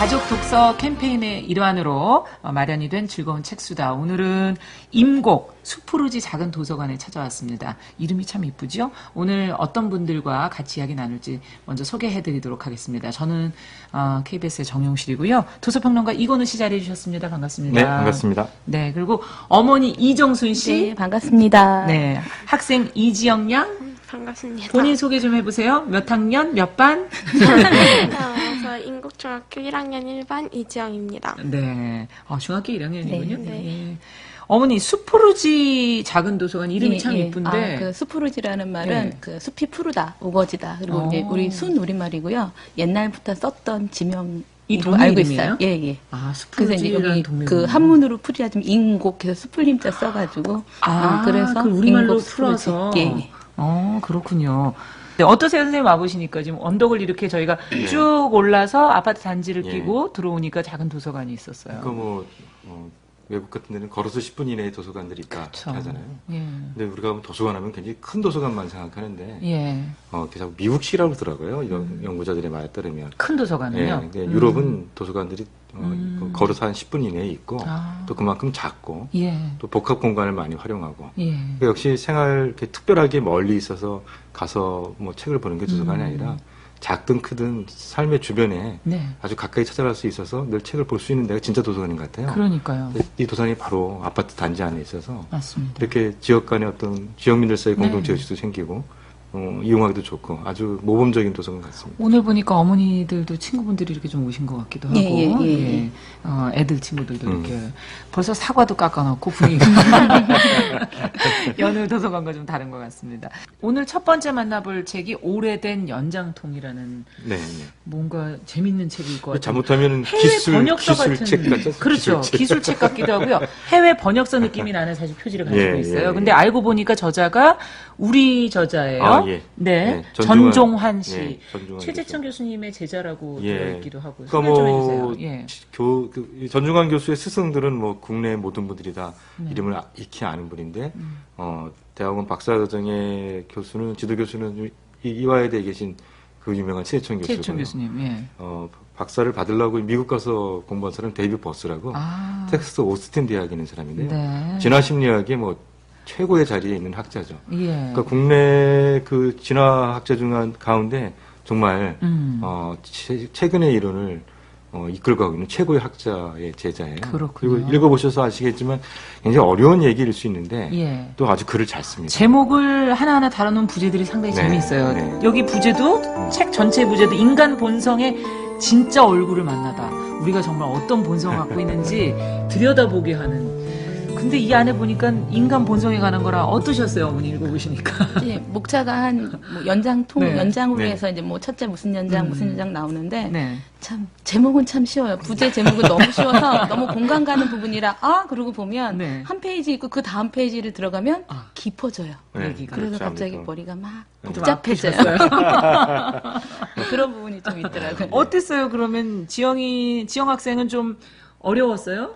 가족 독서 캠페인의 일환으로 마련이 된 즐거운 책수다. 오늘은 임곡 수푸르지 작은 도서관에 찾아왔습니다. 이름이 참 이쁘죠? 오늘 어떤 분들과 같이 이야기 나눌지 먼저 소개해드리도록 하겠습니다. 저는 KBS의 정용실이고요. 도서평론가 이건우 씨 자리해 주셨습니다. 반갑습니다. 네, 반갑습니다. 네, 그리고 어머니 이정순 씨. 네, 반갑습니다. 네, 학생 이지영 양. 반갑습니다. 본인 소개 좀 해보세요. 몇 학년, 몇 반? 저 인국중학교 1학년 1반 이지영입니다. 네. 중학교 1학년이군요. 네. 예. 어머니, 수푸르지 작은 도서관 이름이 예, 참 예. 이쁜데. 그 수푸르지라는 말은 네. 그 숲이 푸르다, 우거지다. 그리고 이제 우리 순 우리말이고요. 옛날부터 썼던 지명. 이 이로 동네 알고 이름이에요? 있어요. 예, 예. 그래서 이제 수푸르지라는 여기 동네 그 이름이요? 한문으로 풀이하자면 인곡해서 수풀림자 써가지고. 그래서 그 우리말로 인곡 수푸르지. 풀어서. 예, 예. 그렇군요. 네, 어떠세요, 선생님 와보시니까 지금 언덕을 이렇게 저희가 쭉 올라서 아파트 단지를 예. 끼고 들어오니까 작은 도서관이 있었어요. 그러니까 외국 같은 데는 걸어서 10분 이내에 도서관들이 있다 그쵸. 이렇게 하잖아요. 예. 근데 우리가 도서관 하면 굉장히 큰 도서관만 생각하는데 예. 자꾸 미국식이라고 그러더라고요. 이런 연구자들의 말에 따르면. 큰 도서관은요? 근데 유럽은 도서관들이 걸어서 한 10분 이내에 있고 또 그만큼 작고 예. 또 복합 공간을 많이 활용하고 예. 그러니까 역시 생활 이렇게 특별하게 멀리 있어서 가서 뭐 책을 보는 게 도서관이 아니라 작든 크든 삶의 주변에 네. 아주 가까이 찾아갈 수 있어서 늘 책을 볼 수 있는 데가 진짜 도서관인 것 같아요. 그러니까요. 이 도서관이 바로 아파트 단지 안에 있어서 맞습니다. 이렇게 지역 간의 어떤 지역민들 사이 공동체 네. 의식도 생기고 이용하기도 좋고 아주 모범적인 도서관 같습니다. 오늘 보니까 어머니들도 친구분들이 이렇게 좀 오신 것 같기도 하고, 예. 애들 친구들도 이렇게 벌써 사과도 깎아놓고 분위기가 여느 도서관과 좀 다른 것 같습니다. 오늘 첫 번째 만나볼 책이 오래된 연장통이라는 네. 뭔가 재밌는 책일 것 같아요. 잘못하면 해외 기술 번역서 같은 책 같죠? 그렇죠. 기술책 같기도 하고요. 해외 번역서 느낌이 나는 사실 표지를 가지고 예, 있어요. 예, 근데 예. 알고 보니까 저자가 우리 저자예요. 예. 네, 네, 전종환 씨. 예, 전종환 최재천 교수님의 제자라고 예. 들어있기도 하고. 그러니까 소개 좀 해주세요. 예. 이 전중환 교수의 스승들은 뭐 국내 모든 분들이 다 이름을 익히 아는 분인데 대학원 박사과정의 교수는 지도 교수는 이화여대에 계신 그 유명한 최재천 교수고 최재천 교수님. 예. 박사를 받으려고 미국 가서 공부한 사람 데이비드 버스라고 텍사스 오스틴 대학에 있는 사람인데요. 네. 진화심리학의 뭐 최고의 자리에 있는 학자죠. 예. 그러니까 국내 그 진화학자 중 가운데 정말 최근의 이론을 이끌고 가고 있는 최고의 학자의 제자예요. 그렇군요. 그리고 읽어보셔서 아시겠지만 굉장히 어려운 얘기일 수 있는데 예. 또 아주 글을 잘 씁니다. 제목을 하나하나 다뤄놓은 부제들이 상당히 네, 재미있어요. 네. 여기 부제도 책 전체 부제도 인간 본성의 진짜 얼굴을 만나다. 우리가 정말 어떤 본성을 갖고 있는지 들여다보게 하는. 근데 이 안에 보니까 인간 본성에 관한 거라 어떠셨어요, 어머니 읽어보시니까? 이제 목차가 한 뭐 연장통, 네. 연장으로 네. 해서 이제 뭐 첫째 무슨 연장, 무슨 연장 나오는데 네. 참 제목은 참 쉬워요. 부제 제목은 너무 쉬워서 너무 공감 가는 부분이라 그러고 보면 네. 한 페이지 있고 그 다음 페이지를 들어가면 깊어져요. 네, 얘기가. 그래서 그렇죠. 갑자기 아무래도. 머리가 막 좀 복잡해져요. 아프셨어요? 그런 부분이 좀 있더라고요. 어땠어요, 그러면? 지영 학생은 좀 어려웠어요?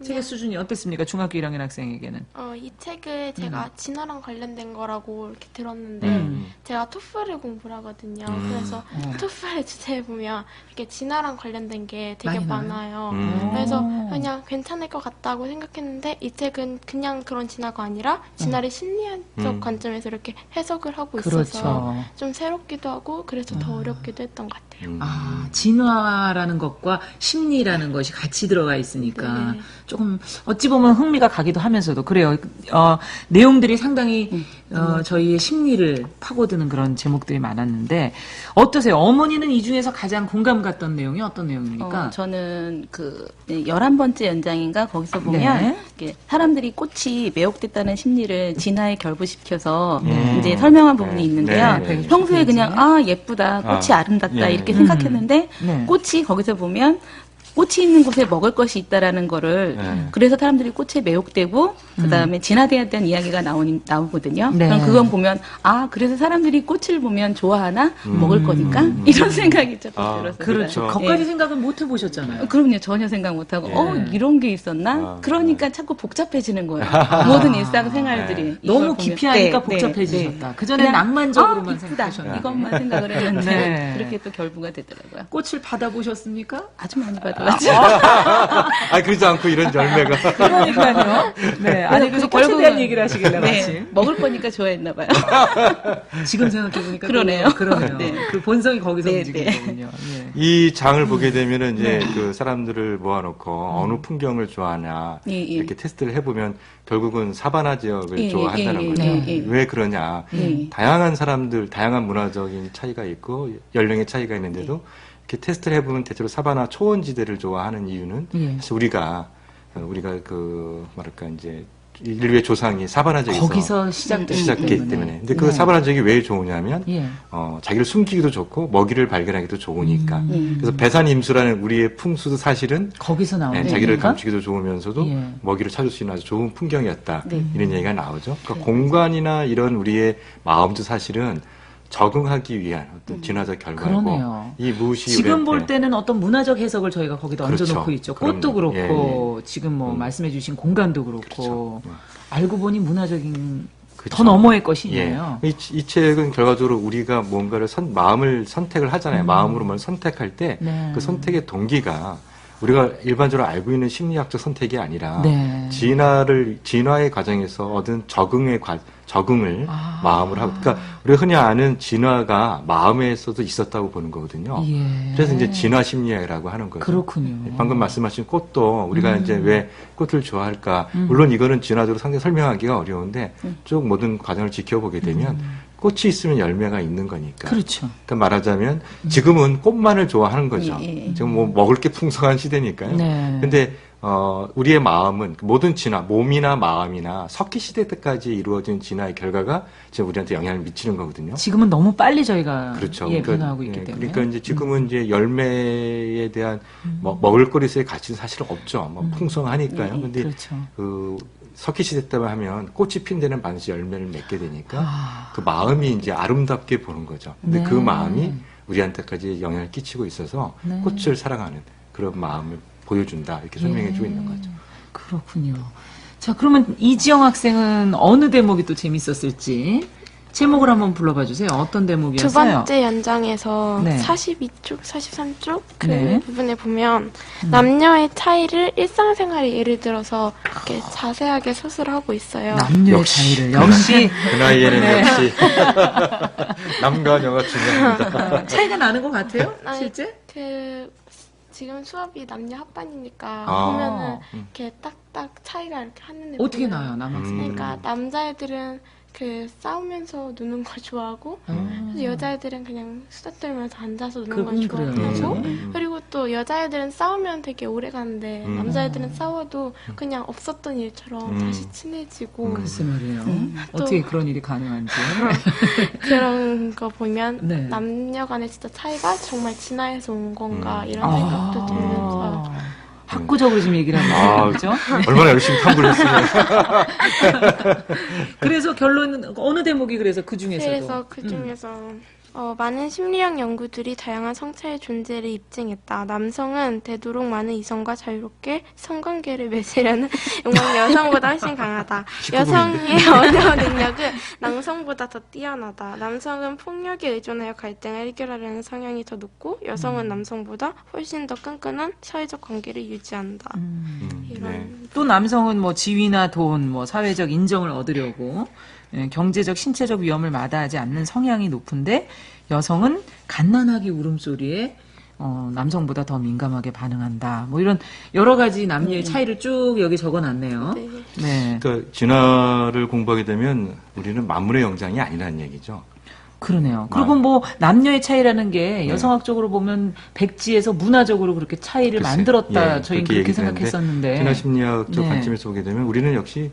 책의 수준이 어땠습니까? 중학교 1학년 학생에게는. 이 책을 제가 진화랑 관련된 거라고 이렇게 들었는데 제가 토플을 공부를 하거든요. 그래서 토플의 주제에 보면 이렇게 진화랑 관련된 게 되게 많이 많아요. 그래서 그냥 괜찮을 것 같다고 생각했는데 이 책은 그냥 그런 진화가 아니라 진화를 심리학적 관점에서 이렇게 해석을 하고 있어서 그렇죠. 좀 새롭기도 하고 그래서 더 어렵기도 했던 것 같아요. 진화라는 것과 심리라는 것이 같이 들어가 있으니까 네. 조금 어찌 보면 흥미가 가기도 하면서도 그래요. 내용들이 상당히 저희의 심리를 파고드는 그런 제목들이 많았는데 어떠세요? 어머니는 이 중에서 가장 공감 갔던 내용이 어떤 내용입니까? 저는 그 11번째 연장인가 거기서 보면 네. 이렇게 사람들이 꽃이 매혹됐다는 심리를 진화에 결부시켜서 네. 이제 설명한 부분이 있는데요. 네. 평소에 그냥 예쁘다, 꽃이 아름답다 예. 이렇게 생각했는데 네. 꽃이 거기서 보면 꽃이 있는 곳에 먹을 것이 있다라는 거를 네. 그래서 사람들이 꽃에 매혹되고 그다음에 진화대에 대한 이야기가 나오거든요. 네. 그럼 그건 보면 그래서 사람들이 꽃을 보면 좋아하나 먹을 거니까 이런 생각이 조금 들었어요. 그렇죠. 네. 거기까지 생각은 못 해보셨잖아요. 그럼요. 전혀 생각 못하고 예. 이런 게 있었나? 그러니까 자꾸 복잡해지는 거예요. 모든 일상생활들이. 이걸 너무 보면. 깊이 하니까 네, 복잡해지셨다. 네. 그 전에 그냥, 낭만적으로만 이쁘다. 생각하셨는데. 이것만 생각을 했는데 네. 그렇게 또 결부가 되더라고요. 꽃을 받아보셨습니까? 아주 많이 받아봤죠. 그러지 않고 이런 열매가. 그러니까요. 네. 아니, 그래서 꽃에 결국은- 대한 얘기를 하시길래 네, 마침. 먹을 거니까 좋아했나 봐요. 지금 생각해보니까. 그러네요. 그러네요. 네. 그 본성이 거기서 네, 움직인 네. 거군요. 예. 이 장을 보게 되면은 이제 그 사람들을 모아놓고 어느 풍경을 좋아하냐 예, 예. 이렇게 테스트를 해보면 결국은 사바나 지역을 예, 좋아한다는 예, 예, 거죠. 예, 예. 왜 그러냐? 예. 다양한 사람들, 다양한 문화적인 차이가 있고 연령의 차이가 있는데도 이렇게 테스트를 해보면 대체로 사바나 초원지대를 좋아하는 이유는 예. 사실 우리가 그 뭐랄까 이제 인류의 조상이 사바나 지역에서 거기서 시작됐기 시작했기 때문에. 근데 그 네. 사바나 지역이 왜 좋으냐면 예. 자기를 숨기기도 좋고 먹이를 발견하기도 좋으니까. 그래서 배산임수라는 우리의 풍수도 사실은 거기서 나오는 자기를 얘기인가? 감추기도 좋으면서도 예. 먹이를 찾을 수 있는 아주 좋은 풍경이었다. 네. 이런 얘기가 나오죠. 그러니까 공간이나 이런 우리의 마음도 사실은 적응하기 위한 어떤 진화적 결과고 그러네요. 이 무엇이 지금 볼 우리한테 때는 어떤 문화적 해석을 저희가 거기다 그렇죠. 얹어놓고 있죠. 꽃도 그럼요. 그렇고 지금 뭐 말씀해주신 공간도 그렇고 그렇죠. 알고 보니 문화적인 그렇죠. 더 너머의 것이네요. 이 책은 결과적으로 우리가 뭔가를 마음을 선택을 하잖아요. 마음으로 뭘 선택할 때 그 네. 선택의 동기가 우리가 일반적으로 알고 있는 심리학적 선택이 아니라 네. 진화의 과정에서 얻은 적응을 마음으로 하고, 그러니까 우리가 흔히 아는 진화가 마음에서도 있었다고 보는 거거든요. 예. 그래서 이제 진화 심리학이라고 하는 거죠. 그렇군요. 방금 말씀하신 꽃도 우리가 이제 왜 꽃을 좋아할까? 물론 이거는 진화적으로 상당히 설명하기가 어려운데 쭉 모든 과정을 지켜보게 되면 꽃이 있으면 열매가 있는 거니까. 그렇죠. 그러니까 말하자면 지금은 꽃만을 좋아하는 거죠. 예. 지금 뭐 먹을 게 풍성한 시대니까요. 네. 근데 우리의 마음은 모든 진화, 몸이나 마음이나 석기 시대 때까지 이루어진 진화의 결과가 지금 우리한테 영향을 미치는 거거든요. 지금은 너무 빨리 저희가 그렇죠. 변화하고 있기 때문에. 그러니까 이제 지금은 이제 열매에 대한 먹을거리의 가치는 사실은 없죠. 뭐 풍성하니까요. 근데 그렇죠. 그 석기 시대 때만 하면 꽃이 핀 데는 반드시 열매를 맺게 되니까 그 마음이 이제 아름답게 보는 거죠. 근데 네. 그 마음이 우리한테까지 영향을 끼치고 있어서 네. 꽃을 사랑하는 그런 마음을 보여준다 이렇게 설명해 주고 있는 거죠. 그렇군요. 자, 그러면 이지영 학생은 어느 대목이 또 재밌었을지 제목을 한번 불러봐 주세요. 어떤 두 대목이었어요? 번째 연장에서 네. 42쪽, 43쪽 그 네. 부분에 보면 남녀의 차이를 일상생활에 예를 들어서 이렇게 자세하게 서술하고 있어요. 남녀의 역시. 차이를 역시 그 나이에는 네. 역시 남과 여가 중요합니다. 차이가 나는 것 같아요? 아니, 실제? 지금 수업이 남녀 합반이니까 아. 보면은 이렇게 딱딱 차이가 이렇게 한눈에 어떻게 보여요. 나요, 남학생들은? 그러니까 남자애들은 그 싸우면서 노는 걸 좋아하고 그래서 여자애들은 그냥 수다 떨면서 앉아서 노는 걸 그래요. 좋아하고 네. 그리고 또 여자애들은 싸우면 되게 오래 가는데 남자애들은 싸워도 그냥 없었던 일처럼 다시 친해지고 글쎄 말이에요. 또- 어떻게 그런 일이 가능한지. 그런 거 보면 네. 남녀 간의 진짜 차이가 정말 진화해서 온 건가 이런 아. 생각도 들면서 학구적으로 지금 얘기를 하는 아, 거죠. 얼마나 열심히 탐구를 했으면. 그래서 결론은 어느 대목이 그래서 그 중에서도 그래서 그 중에서 많은 심리학 연구들이 다양한 성차의 존재를 입증했다. 남성은 되도록 많은 이성과 자유롭게 성관계를 맺으려는 욕망이 여성보다 훨씬 강하다. 여성의 언어 능력은 남성보다 더 뛰어나다. 남성은 폭력에 의존하여 갈등을 해결하려는 성향이 더 높고 여성은 남성보다 훨씬 더 끈끈한 사회적 관계를 유지한다. 이런 네. 또 남성은 뭐 지위나 돈, 뭐 사회적 인정을 얻으려고 경제적, 신체적 위험을 마다하지 않는 성향이 높은데 여성은 갓난아기 울음소리에 남성보다 더 민감하게 반응한다. 뭐 이런 여러 가지 남녀의 차이를 쭉 여기 적어놨네요. 네. 네, 그러니까 진화를 공부하게 되면 우리는 만물의 영장이 아니라는 얘기죠. 그러네요. 그리고 뭐 남녀의 차이라는 게 네. 여성학적으로 보면 백지에서 문화적으로 그렇게 차이를 글쎄, 만들었다. 예, 저희는 그렇게 그렇게 얘기되는데 생각했었는데. 진화 심리학적 네. 관점에서 보게 되면 우리는 역시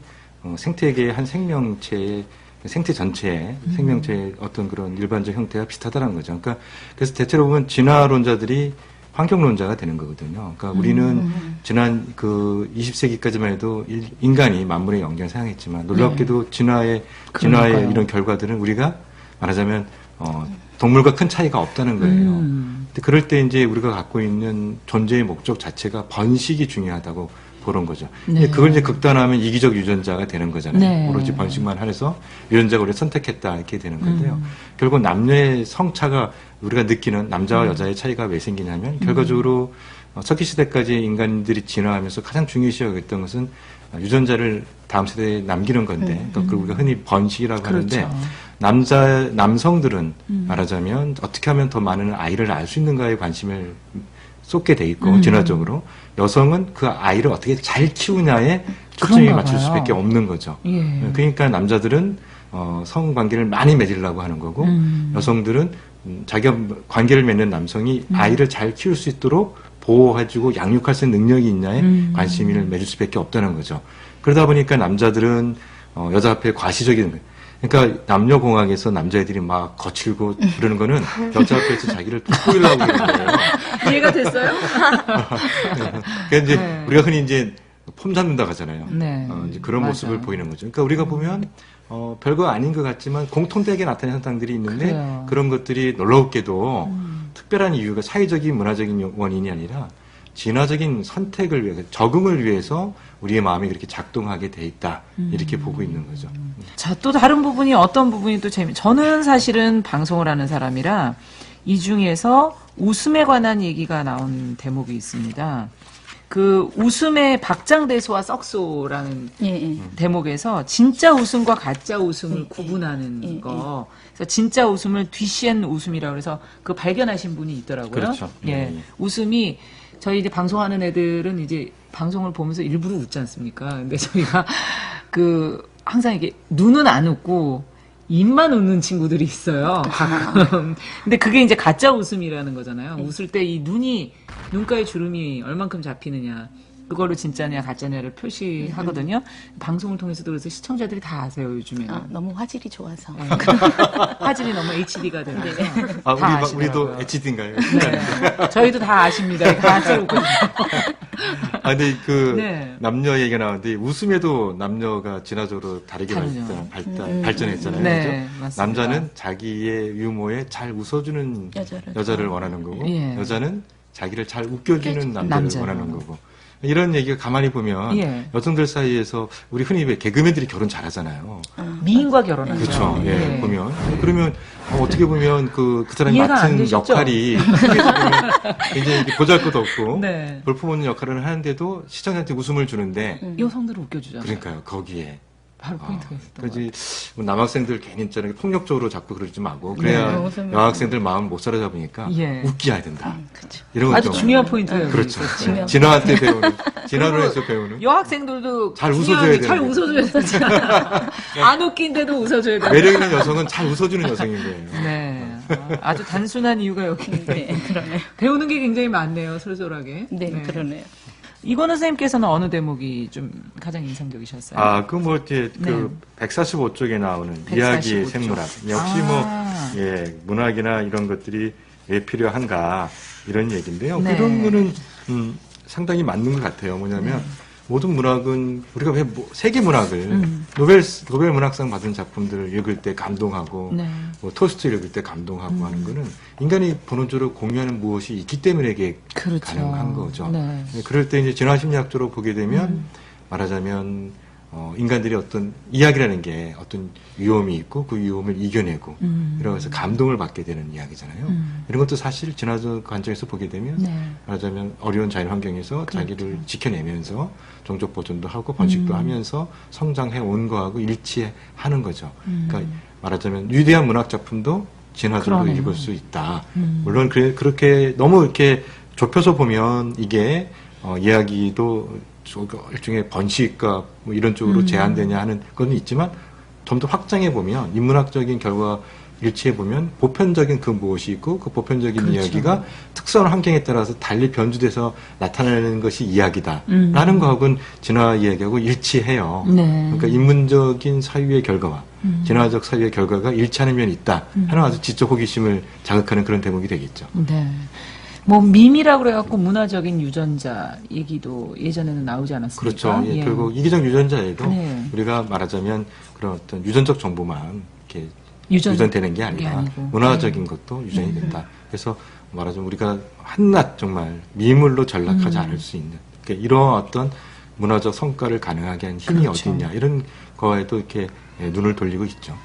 생태계의 한 생명체의 생태 전체의 생명체의 어떤 그런 일반적 형태와 비슷하다는 거죠. 그러니까 그래서 대체로 보면 진화론자들이 환경론자가 되는 거거든요. 그러니까 우리는 지난 그 20세기까지만 해도 인간이 만물의 영장을 사용했지만 놀랍게도 진화의 그러니까요. 이런 결과들은 우리가 말하자면 동물과 큰 차이가 없다는 거예요. 근데 그럴 때 이제 우리가 갖고 있는 존재의 목적 자체가 번식이 중요하다고 보는 거죠. 근데 그걸 이제 극단화하면 이기적 유전자가 되는 거잖아요. 네. 오로지 번식만 해서 유전자가 우리가 선택했다 이렇게 되는 건데요. 결국 남녀의 성차가 우리가 느끼는 남자와 여자의 차이가 왜 생기냐면 결과적으로 석기 시대까지 인간들이 진화하면서 가장 중요시 여겼던 것은 유전자를 다음 세대에 남기는 건데 그러니까 우리가 흔히 번식이라고 그렇죠. 하는데 남성들은 말하자면 어떻게 하면 더 많은 아이를 낳을 수 있는가에 관심을 쏟게 돼 있고 진화적으로 여성은 그 아이를 어떻게 잘 키우냐에 초점이 그런가 맞출 봐요. 수밖에 없는 거죠. 예. 그러니까 남자들은 성관계를 많이 맺으려고 하는 거고 여성들은 자기가 관계를 맺는 남성이 아이를 잘 키울 수 있도록 보호해주고 양육할 수 있는 능력이 있냐에 관심을 맺을 수밖에 없다는 거죠. 그러다 보니까 남자들은 여자 앞에 과시적인 거예요. 그러니까 남녀공학에서 남자애들이 막 거칠고 그러는 거는 여자 앞에서 자기를 돋보이려고 그러는 거예요. 이해가 됐어요? 그러니까 이제 네. 우리가 흔히 이제 폼 잡는다고 하잖아요. 네. 이제 그런 맞아요. 모습을 보이는 거죠. 그러니까 우리가 보면 별거 아닌 것 같지만 공통되게 나타나는 현상들이 있는데 그래요. 그런 것들이 놀라웠게도 특별한 이유가 사회적인 문화적인 원인이 아니라 진화적인 선택을 위해서 적응을 위해서 우리의 마음이 그렇게 작동하게 돼 있다 이렇게 보고 있는 거죠. 자, 또 다른 부분이 어떤 부분이 또 저는 사실은 방송을 하는 사람이라 이 중에서 웃음에 관한 얘기가 나온 대목이 있습니다. 그 웃음의 박장대소와 썩소라는 예. 대목에서 진짜 웃음과 가짜 웃음을 구분하는 거. 그래서 진짜 웃음을 뒤시엔 웃음이라고 해서 그 발견하신 분이 있더라고요. 그렇죠. 예. 예. 웃음이 저희 이제 방송하는 애들은 이제 방송을 보면서 일부러 웃지 않습니까? 근데 저희가 그 항상 이게 눈은 안 웃고 입만 웃는 친구들이 있어요. 가끔. 근데 그게 이제 가짜 웃음이라는 거잖아요. 웃을 때 이 눈가의 주름이 얼만큼 잡히느냐. 그걸로 진짜냐 가짜냐를 표시하거든요. 방송을 통해서도 그래서 시청자들이 다 아세요, 요즘에는. 너무 화질이 좋아서. 네. 화질이 너무 HD가 되는 거 우리도 HD인가요? 네. 저희도 다 아십니다. 다 찍고 근데 네. 남녀 얘기가 나오는데 웃음에도 남녀가 진화적으로 다르게 다르죠. 발전했잖아요. 네, 그죠? 맞습니다. 남자는 자기의 유머에 잘 웃어주는 여자를 원하는 거고 예. 여자는 자기를 잘 웃겨주는 남자를 남자를 원하는 거고 이런 얘기가 가만히 보면 예. 여성들 사이에서 우리 흔히 왜 개그맨들이 결혼 잘하잖아요. 미인과 결혼하는 그렇죠. 거. 예, 보면 그러면 어떻게 보면 그 사람이 이해가 안 맡은 되시죠? 역할이 크게서 보면 굉장히 보잘것도 없고 네. 볼품없는 역할을 하는데도 시청자한테 웃음을 주는데 여성들을 웃겨주잖아요. 그러니까요 거기에 바로 포인트가 있었던 것 그지 남학생들 괜히 있잖아요 폭력적으로 자꾸 그러지 말고 네, 그래야 웃으면 여학생들 마음 못 사로잡으니까 예. 웃겨야 된다. 그렇죠. 이런 거 아주 좀- 중요한 포인트예요. 그렇죠. 그게. 중요한 진화한테 배우는 진화론에서 배우는 여학생들도 잘 중요한 웃어줘야 게 잘 되는데. 웃어줘야 되죠. 안 웃긴데도 웃어줘야 돼요. 매력 있는 여성은 잘 웃어주는 여성인 거예요. 네. 아주 단순한 이유가 여기 네, 그러네요. 배우는 게 굉장히 많네요. 솔솔하게. 네, 그러네요. 이건우 선생님께서는 어느 대목이 좀 가장 인상적이셨어요? 그 뭐 이제 그 145쪽에 나오는 145 이야기의 쪽. 생문학 역시 문학이나 이런 것들이 왜 필요한가 이런 얘기인데요. 네. 그런 거는 상당히 맞는 것 같아요. 뭐냐면 모든 문학은 우리가 왜 세계 문학을 노벨 문학상 받은 작품들을 읽을 때 감동하고 네. 뭐 토스트 읽을 때 감동하고 하는 거는 인간이 본원적으로 공유하는 무엇이 있기 때문에 이게 그렇죠. 가능한 거죠. 네. 그럴 때 이제 진화심리학적으로 보게 되면 말하자면 인간들이 어떤 이야기라는 게 어떤 위험이 있고 그 위험을 이겨내고 이러면서 감동을 받게 되는 이야기잖아요. 이런 것도 사실 진화적 관점에서 보게 되면 네. 말하자면 어려운 자연 환경에서 자기를 지켜내면서 종족 보존도 하고 번식도 하면서 성장해 온 거하고 일치하는 거죠. 그러니까 말하자면 위대한 문학 작품도 진화적으로 그러네요. 읽을 수 있다. 물론 그렇게 너무 이렇게 좁혀서 보면 이게 이야기도 일종의 번식과 뭐 이런 쪽으로 제한되냐 하는 건 있지만 좀 더 확장해 보면 인문학적인 결과 일치해 보면 보편적인 그 무엇이 있고 그 보편적인 그렇죠. 이야기가 특수한 환경에 따라서 달리 변주돼서 나타나는 것이 이야기다라는 거하고는 진화 이야기하고 일치해요. 네. 그러니까 인문적인 사유의 결과와 진화적 사유의 결과가 일치하는 면이 있다 하는 아주 지적 호기심을 자극하는 그런 대목이 되겠죠. 네. 뭐 밈이라고 그래갖고 문화적인 유전자 얘기도 예전에는 나오지 않았습니까? 그렇죠. 예, 결국 이기적 유전자에도 네. 우리가 말하자면 그런 어떤 유전적 정보만 이렇게 유전- 유전되는 게 아니라 아니고. 문화적인 것도 유전이 된다. 그래서 말하자면 우리가 한낱 정말 미물로 전락하지 않을 수 있는 그러니까 이런 어떤 문화적 성과를 가능하게 한 힘이 그렇죠. 어디 있냐 이런 거에도 이렇게 눈을 돌리고 있죠.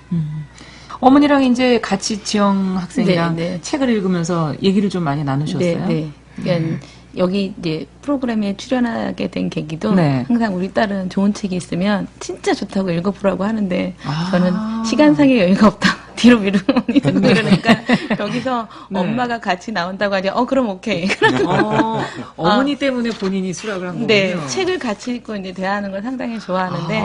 어머니랑 이제 같이 지영 학생이랑 네, 네. 책을 읽으면서 얘기를 좀 많이 나누셨어요? 네. 그러니까 여기 이제 프로그램에 출연하게 된 계기도 네. 항상 우리 딸은 좋은 책이 있으면 진짜 좋다고 읽어보라고 하는데 아. 저는 시간상의 여유가 없다. 뒤로 미루고 이러니까 여기서 네. 엄마가 같이 나온다고 하니 그럼 오케이. 어머니 때문에 본인이 수락을 한 거군요. 네, 책을 같이 읽고 이제 대화하는 걸 상당히 좋아하는데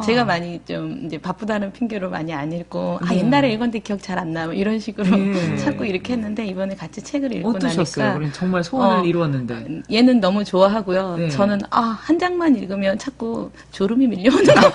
제가 많이 좀 이제 바쁘다는 핑계로 많이 안 읽고 네. 옛날에 읽었는데 기억 잘 안 나. 뭐 이런 식으로 네. 자꾸 이렇게 했는데 이번에 같이 책을 읽고 어떠셨어요? 나니까 그럼 정말 소원을 어, 이루었는데. 얘는 너무 좋아하고요. 네. 저는 한 장만 읽으면 자꾸 졸음이 밀려오는 거.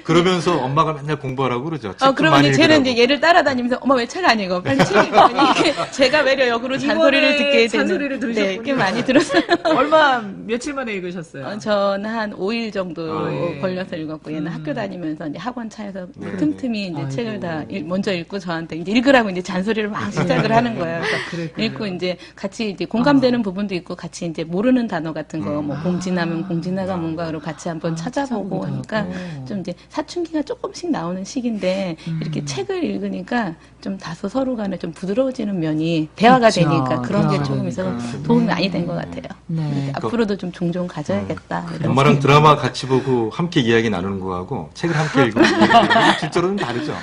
그러면서 엄마가 맨날 공부하라고 그러죠. 책 좀 그러면 많이 이제 쟤는 읽으라고. 이제 얘를 따라다니면서 엄마 왜 책 안 읽어? 빨리 책 읽어. 이게 제가 외려 역으로 잔소리를 듣게 되는. 잔소리를 들으셨군요. 네, 꽤 많이 들었어요. 얼마 며칠 만에 읽으셨어요? 저는 한 5일 정도 예. 걸려서 읽었고 얘는 학교 다니면서 이제 학원 차에서 네. 틈틈이 이제 아이고. 책을 다 먼저 읽고 저한테 이제 읽으라고 이제 잔소리를 막 시작을 하는 거예요. 그래서 그랬군요. 읽고 이제 같이 이제 공감되는 부분도 있고 같이 이제 모르는 단어 같은 거 뭐 공진하면 공진화가 뭔가로 같이 한번 찾아보고 찾아보기도 하니까 하고. 좀 이제 사춘기가 조금씩 나오는 시기인데 이렇게 책을 읽으니까 좀 다소 서로 간에 좀 부드러워지는 면이 대화가 그렇죠. 되니까 그런 게 대화가 조금 있어서 되니까. 도움이 많이 된 것 같아요. 네. 앞으로도 좀 종종 가져야겠다. 이런 엄마랑 드라마 같이 보고 함께 이야기 나누는 거하고 책을 함께 읽고 실제로는 다르죠.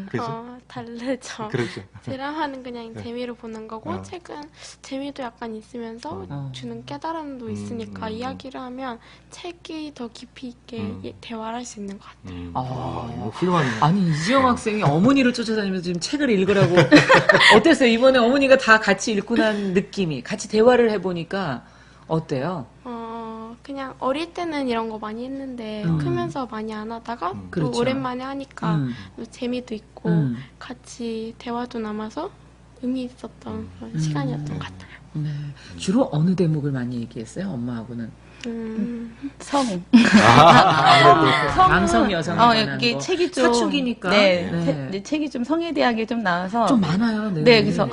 그래서 다르죠. 그렇죠. 드라마는 그냥 재미로 보는 거고 책은 재미도 약간 있으면서 주는 깨달음도 있으니까 이야기를 하면 책이 더 깊이 있게 대화를 할 수 있는 것 같아요. 뭐 훌륭한. 아니 이지영 학생이 어머니를 쫓아다니면서 지금 책을 읽으라고 어땠어요? 이번에 어머니가 다 같이 읽고 난 느낌이 같이 대화를 해보니까 어때요? 그냥 어릴 때는 이런 거 많이 했는데 크면서 많이 안 하다가 또 그렇죠. 오랜만에 하니까 음. 또 재미도 있고 같이 대화도 남아서 의미 있었던 그런 시간이었던 것 같아요. 네. 주로 어느 대목을 많이 얘기했어요? 엄마하고는? 성. 남성 여성에 관한 이게 거. 책이 좀 사춘기니까. 네, 네. 이제 책이 좀 성에 대하게 좀 나와서 좀 많아요. 네. 네, 그래서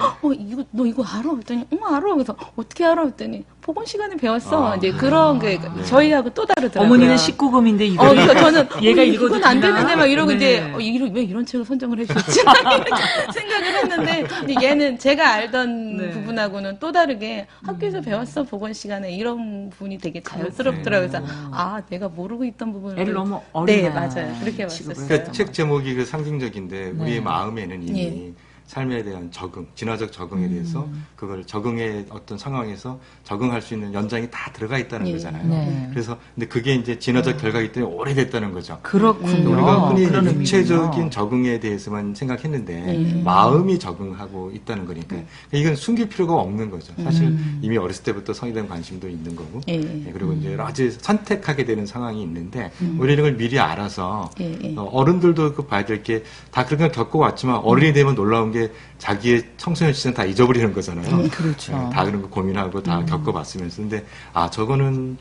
너 이거 알아? 그랬더니 알아. 그래서 어떻게 알아? 그랬더니 보건 시간에 배웠어. 이제 그런 게 저희하고 또 다르더라고요. 어머니는 19금인데 이거 그래서 저는 얘가 읽어도 이건 안 되나? 되는데 막 이러고 네. 이제 왜 이런 책을 선정을 해주셨지? 이렇게 생각을 했는데 근데 얘는 제가 알던 네. 부분하고는 또 다르게 학교에서 배웠어 보건 시간에 이런 부분이 되게 자연스럽더라고요. 그래서 내가 모르고 있던 부분을 애를 너무 네, 어리나 맞아요. 그렇게 취급을 봤었어요. 그러니까 책 제목이 그 상징적인데 네. 우리의 마음에는 이미 예. 삶에 대한 적응, 진화적 적응에 대해서 그걸 적응의 어떤 상황에서 적응할 수 있는 연장이 다 들어가 있다는 예. 거잖아요. 네. 그래서 근데 그게 이제 진화적 결과이기 때문에 오래됐다는 거죠. 그렇군요. 우리가 흔히 그런 육체적인 의미군요. 적응에 대해서만 생각했는데 마음이 적응하고 있다는 거니까 이건 숨길 필요가 없는 거죠. 사실 이미 어렸을 때부터 성에 대한 관심도 있는 거고 예. 그리고 이제 여러 가지 선택하게 되는 상황이 있는데 우리는 이걸 미리 알아서 예. 어른들도 그 봐야 될 게 다 그런 걸 겪어왔지만 어른이 되면 놀라운 게 자기의 청소년 시절 다 잊어버리는 거잖아요. 그렇죠. 다 그런 거 고민하고 다 겪어봤으면서 근데 저거는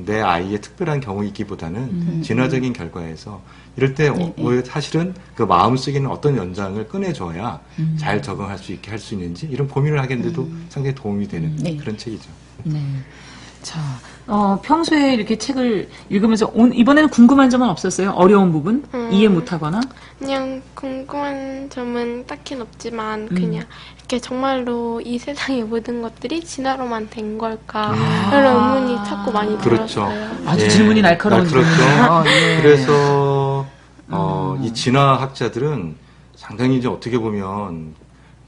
내 아이의 특별한 경우이기보다는 진화적인 결과에서 이럴 때 오히려 사실은 그 마음속에는 어떤 연장을 꺼내줘야 잘 적응할 수 있게 할 수 있는지 이런 고민을 하겠는데도 상당히 도움이 되는 네. 그런 책이죠. 네. 자, 평소에 이렇게 책을 읽으면서 이번에는 궁금한 점은 없었어요? 어려운 부분? 이해 못하거나? 그냥 궁금한 점은 딱히 없지만 그냥 이렇게 정말로 이 세상의 모든 것들이 진화로만 된 걸까 이런 의문이 자꾸 많이 그렇죠. 들었어요. 아주 예. 질문이 날카로운 그렇죠. 질문이에요. 예. 그래서 이 진화학자들은 상당히 이제 어떻게 보면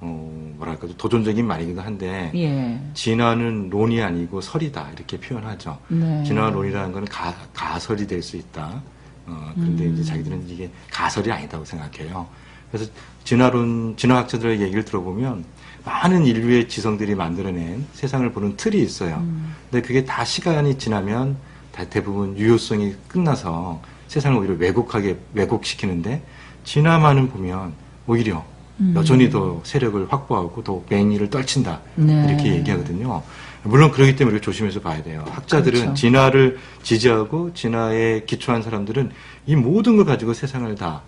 뭐랄까 도전적인 말이기도 한데 예. 진화는 론이 아니고 설이다 이렇게 표현하죠. 네. 진화론이라는 건 가설이 될 수 있다. 그런데 이제 자기들은 이게 가설이 아니다고 생각해요. 그래서 진화학자들의 얘기를 들어보면 많은 인류의 지성들이 만들어낸 세상을 보는 틀이 있어요. 근데 그게 다 시간이 지나면 대부분 유효성이 끝나서 세상을 오히려 왜곡시키는데 진화만은 보면 오히려 여전히 더 세력을 확보하고 더 맹위를 떨친다. 네. 이렇게 얘기하거든요. 물론 그렇기 때문에 우리가 조심해서 봐야 돼요. 학자들은 그렇죠. 진화를 지지하고 진화에 기초한 사람들은 이 모든 걸 가지고 세상을 다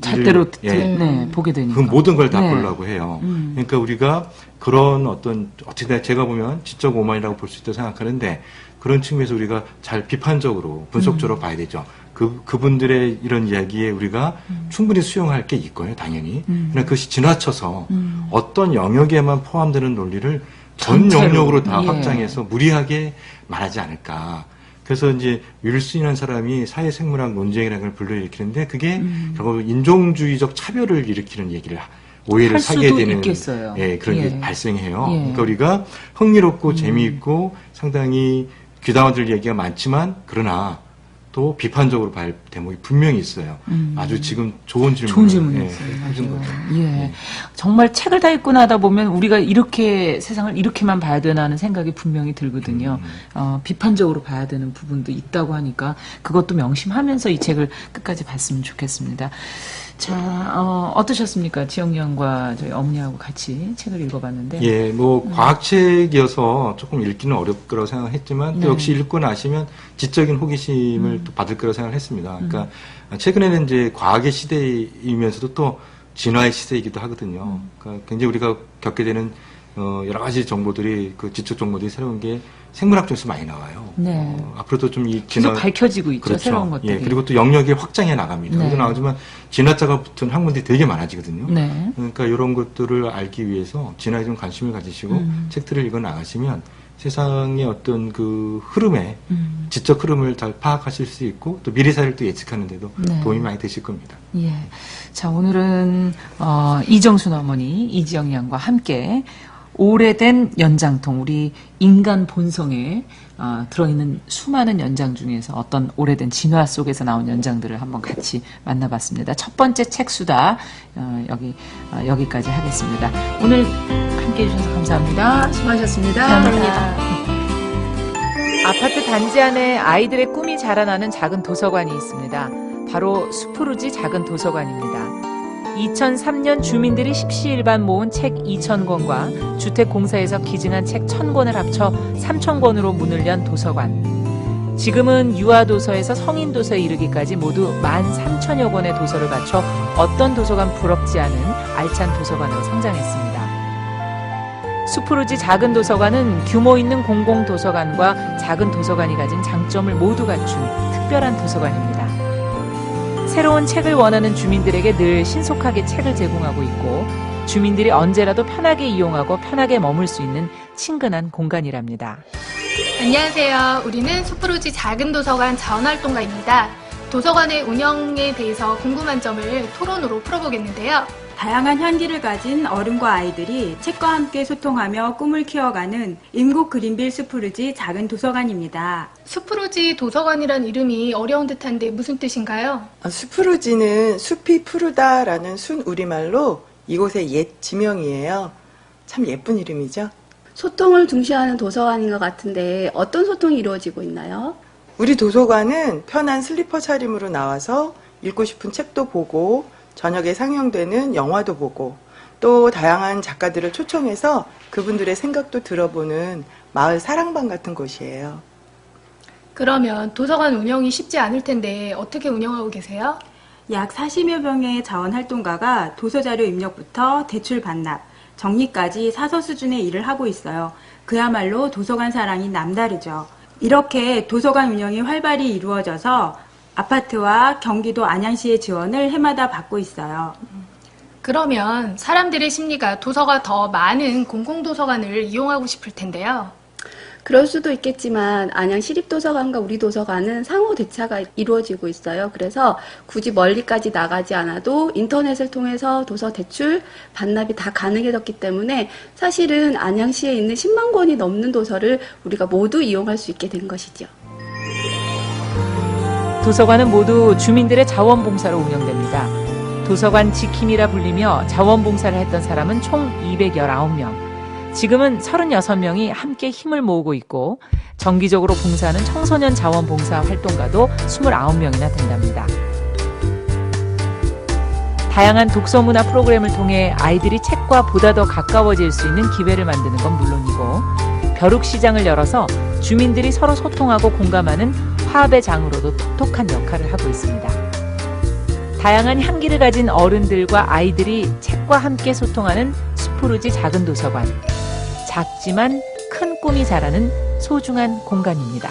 잣대로 예, 보게 되니까. 그 모든 걸 다 네. 보려고 해요. 그러니까 우리가 그런 어떻게 제가 보면 지적 오만이라고 볼 수 있다고 생각하는데 그런 측면에서 우리가 잘 비판적으로 분석적으로 봐야 되죠. 그분들의 이런 이야기에 우리가 충분히 수용할 게 있고요, 당연히. 그러나 그것이 지나쳐서 어떤 영역에만 포함되는 논리를 전 전체로. 영역으로 다 예. 확장해서 무리하게 말하지 않을까. 그래서 이제 윌슨이라는 사람이 사회생물학 논쟁이라는 걸 불러일으키는데 그게 결국 인종주의적 차별을 일으키는 얘기를 오해를 할 사게 수도 되는 있겠어요. 예, 그런 예. 게 발생해요. 예. 그러니까 우리가 흥미롭고 재미있고 상당히 귀담아들 얘기가 많지만 그러나 또 비판적으로 볼 대목이 분명히 있어요. 아주 지금 좋은 좋은 질문을 질문이었어요. 해준 맞아요. 거죠. 예. 정말 책을 다 읽고 나다 보면 우리가 이렇게 세상을 이렇게만 봐야 되나 하는 생각이 분명히 들거든요. 비판적으로 봐야 되는 부분도 있다고 하니까 그것도 명심하면서 이 책을 끝까지 봤으면 좋겠습니다. 자, 어떠셨습니까? 지영 양과 저희 어머니하고 같이 책을 읽어봤는데. 예, 뭐 과학책이어서 조금 읽기는 어려울 거라고 생각했지만 네. 또 역시 읽고 나시면 지적인 호기심을 또 받을 거라고 생각했습니다. 그러니까 최근에는 이제 과학의 시대이면서도 또 진화의 시대이기도 하거든요. 그러니까 굉장히 우리가 겪게 되는 여러 가지 정보들이 그 지적 정보들이 새로운 게 생물학 쪽에서 많이 나와요. 네. 앞으로도 좀 이 계속 밝혀지고 있죠. 그렇죠. 새로운 것들이. 예, 그리고 또 영역이 확장해 나갑니다. 네. 여기서 나오지만 진화자가 붙은 학문들이 되게 많아지거든요. 네. 그러니까 이런 것들을 알기 위해서 진화에 좀 관심을 가지시고 책들을 읽어 나가시면 세상의 어떤 그 흐름에 지적 흐름을 잘 파악하실 수 있고 또 미래 사회를 또 예측하는 데도 네. 도움이 많이 되실 겁니다. 예. 자, 오늘은, 이정순 어머니, 이지영 양과 함께 오래된 연장통, 우리 인간 본성에 들어있는 수많은 연장 중에서 어떤 오래된 진화 속에서 나온 연장들을 한번 같이 만나봤습니다. 첫 번째 책수다, 여기까지 하겠습니다. 오늘 함께 해주셔서 감사합니다. 수고하셨습니다. 감사합니다. 아파트 단지 안에 아이들의 꿈이 자라나는 작은 도서관이 있습니다. 바로 수푸르지 작은 도서관입니다. 2003년 주민들이 십시일반 모은 책 2,000권과 주택공사에서 기증한 책 1,000권을 합쳐 3,000권으로 문을 연 도서관. 지금은 유아도서에서 성인도서에 이르기까지 모두 13,000여 권의 도서를 갖춰 어떤 도서관 부럽지 않은 알찬 도서관으로 성장했습니다. 수푸르지 작은 도서관은 규모 있는 공공도서관과 작은 도서관이 가진 장점을 모두 갖춘 특별한 도서관입니다. 새로운 책을 원하는 주민들에게 늘 신속하게 책을 제공하고 있고 주민들이 언제라도 편하게 이용하고 편하게 머물 수 있는 친근한 공간이랍니다. 안녕하세요. 우리는 수푸르지 작은 도서관 자원활동가입니다. 도서관의 운영에 대해서 궁금한 점을 토론으로 풀어보겠는데요. 다양한 향기를 가진 어른과 아이들이 책과 함께 소통하며 꿈을 키워가는 인국 그린빌 수푸르지 작은 도서관입니다. 수푸르지 도서관이란 이름이 어려운 듯한데 무슨 뜻인가요? 수푸르지는 숲이 푸르다라는 순 우리말로 이곳의 옛 지명이에요. 참 예쁜 이름이죠. 소통을 중시하는 도서관인 것 같은데 어떤 소통이 이루어지고 있나요? 우리 도서관은 편한 슬리퍼 차림으로 나와서 읽고 싶은 책도 보고 저녁에 상영되는 영화도 보고 또 다양한 작가들을 초청해서 그분들의 생각도 들어보는 마을 사랑방 같은 곳이에요. 그러면 도서관 운영이 쉽지 않을 텐데 어떻게 운영하고 계세요? 약 40여 명의 자원활동가가 도서자료 입력부터 대출 반납, 정리까지 사서 수준의 일을 하고 있어요. 그야말로 도서관 사랑이 남다르죠. 이렇게 도서관 운영이 활발히 이루어져서 아파트와 경기도 안양시의 지원을 해마다 받고 있어요. 그러면 사람들의 심리가 도서가 더 많은 공공도서관을 이용하고 싶을 텐데요. 그럴 수도 있겠지만 안양시립도서관과 우리 도서관은 상호 대차가 이루어지고 있어요. 그래서 굳이 멀리까지 나가지 않아도 인터넷을 통해서 도서 대출, 반납이 다 가능해졌기 때문에 사실은 안양시에 있는 10만 권이 넘는 도서를 우리가 모두 이용할 수 있게 된 것이죠. 도서관은 모두 주민들의 자원봉사로 운영됩니다. 도서관 지킴이라 불리며 자원봉사를 했던 사람은 총 219명. 지금은 36명이 함께 힘을 모으고 있고 정기적으로 봉사하는 청소년 자원봉사 활동가도 29명이나 된답니다. 다양한 독서 문화 프로그램을 통해 아이들이 책과 보다 더 가까워질 수 있는 기회를 만드는 건 물론이고 벼룩시장을 열어서 주민들이 서로 소통하고 공감하는 화합의 장으로도 톡톡한 역할을 하고 있습니다. 다양한 향기를 가진 어른들과 아이들이 책과 함께 소통하는 스푸르지 작은 도서관. 작지만 큰 꿈이 자라는 소중한 공간입니다.